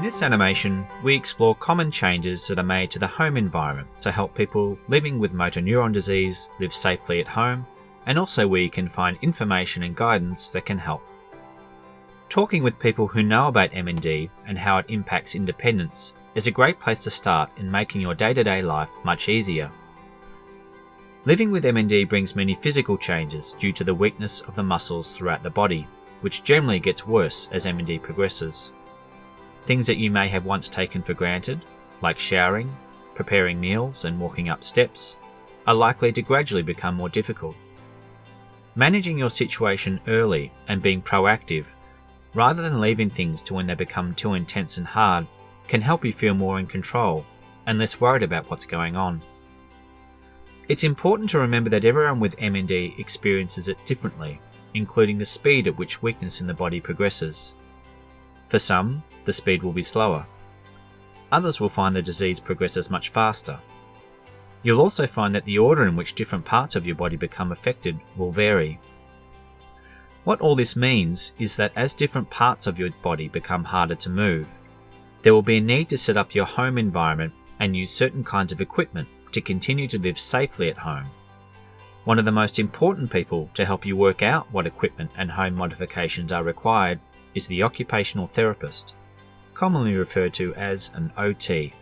this animation, we explore common changes that are made to the home environment to help people living with motor neuron disease live safely at home, and also where you can find information and guidance that can help. Talking with people who know about MND and how it impacts independence is a great place to start in making your day-to-day life much easier. Living with MND brings many physical changes due to the weakness of the muscles throughout the body, which generally gets worse as MND progresses. Things that you may have once taken for granted, like showering, preparing meals and walking up steps, are likely to gradually become more difficult. Managing your situation early and being proactive, rather than leaving things to when they become too intense and hard, can help you feel more in control and less worried about what's going on. It's important to remember that everyone with MND experiences it differently, including the speed at which weakness in the body progresses. For some, the speed will be slower. Others will find the disease progresses much faster. You'll also find that the order in which different parts of your body become affected will vary. What all this means is that as different parts of your body become harder to move, there will be a need to set up your home environment and use certain kinds of equipment to continue to live safely at home. One of the most important people to help you work out what equipment and home modifications are required is the occupational therapist, commonly referred to as an OT.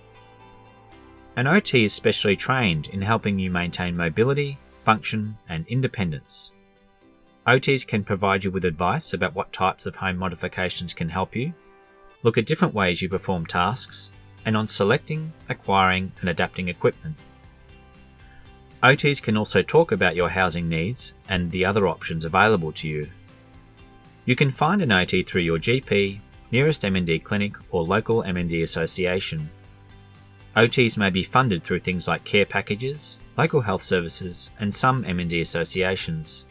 An OT is specially trained in helping you maintain mobility, function, and independence. OTs can provide you with advice about what types of home modifications can help you, look at different ways you perform tasks, and on selecting, acquiring, and adapting equipment. OTs can also talk about your housing needs and the other options available to you. You can find an OT through your GP, nearest MND clinic, or local MND association. OTs may be funded through things like care packages, local health services, and some MND associations.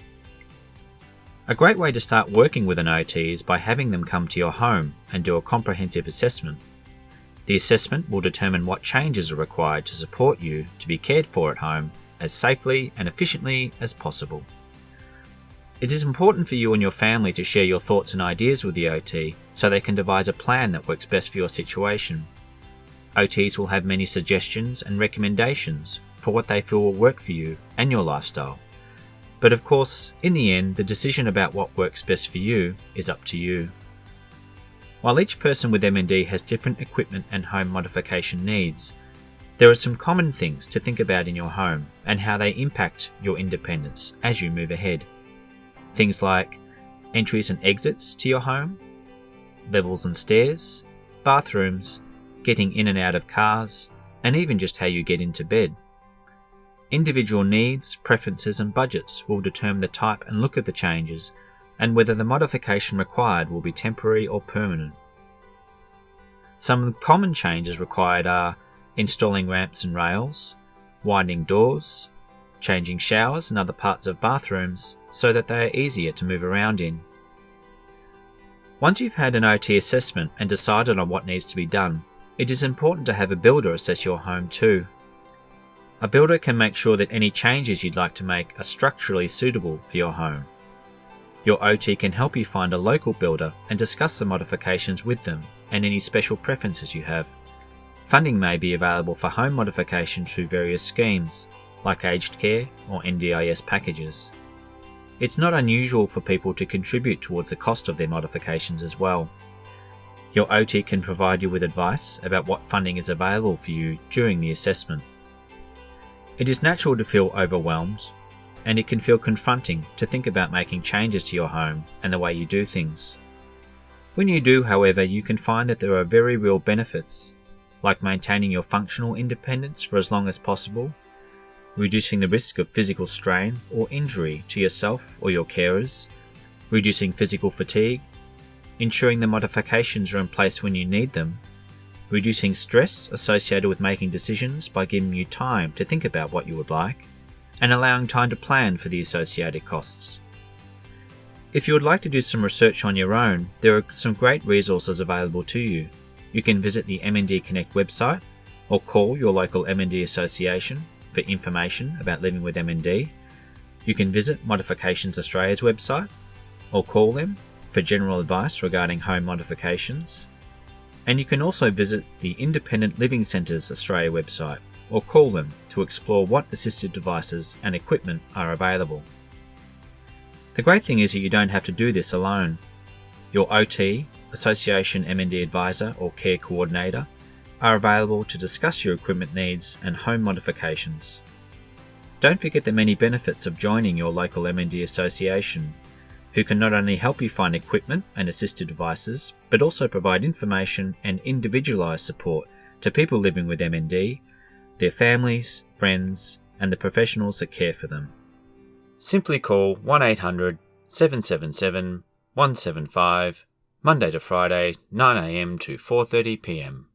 A great way to start working with an OT is by having them come to your home and do a comprehensive assessment. The assessment will determine what changes are required to support you to be cared for at home as safely and efficiently as possible. It is important for you and your family to share your thoughts and ideas with the OT so they can devise a plan that works best for your situation. OTs will have many suggestions and recommendations for what they feel will work for you and your lifestyle. But of course, in the end, the decision about what works best for you is up to you. While each person with MND has different equipment and home modification needs, there are some common things to think about in your home and how they impact your independence as you move ahead. Things like entries and exits to your home, levels and stairs, bathrooms, getting in and out of cars, and even just how you get into bed. Individual needs, preferences, and budgets will determine the type and look of the changes and whether the modification required will be temporary or permanent. Some common changes required are installing ramps and rails, winding doors, changing showers and other parts of bathrooms so that they are easier to move around in. Once you've had an OT assessment and decided on what needs to be done, it is important to have a builder assess your home too. A builder can make sure that any changes you'd like to make are structurally suitable for your home. Your OT can help you find a local builder and discuss the modifications with them and any special preferences you have. Funding may be available for home modifications through various schemes, like aged care or NDIS packages. It's not unusual for people to contribute towards the cost of their modifications as well. Your OT can provide you with advice about what funding is available for you during the assessment. It is natural to feel overwhelmed, and it can feel confronting to think about making changes to your home and the way you do things. When you do, however, you can find that there are very real benefits, like maintaining your functional independence for as long as possible, reducing the risk of physical strain or injury to yourself or your carers, reducing physical fatigue, ensuring the modifications are in place when you need them, reducing stress associated with making decisions by giving you time to think about what you would like, and allowing time to plan for the associated costs. If you would like to do some research on your own, there are some great resources available to you. You can visit the MND Connect website or call your local MND association for information about living with MND. You can visit Modifications Australia's website or call them for general advice regarding home modifications. And you can also visit the Independent Living Centres Australia website or call them to explore what assistive devices and equipment are available. The great thing is that you don't have to do this alone. Your OT, Association MND Advisor or Care Coordinator are available to discuss your equipment needs and home modifications. Don't forget the many benefits of joining your local MND association, who can not only help you find equipment and assistive devices, but also provide information and individualised support to people living with MND, their families, friends, and the professionals that care for them. Simply call 1800 777 175 Monday to Friday 9am to 4:30pm.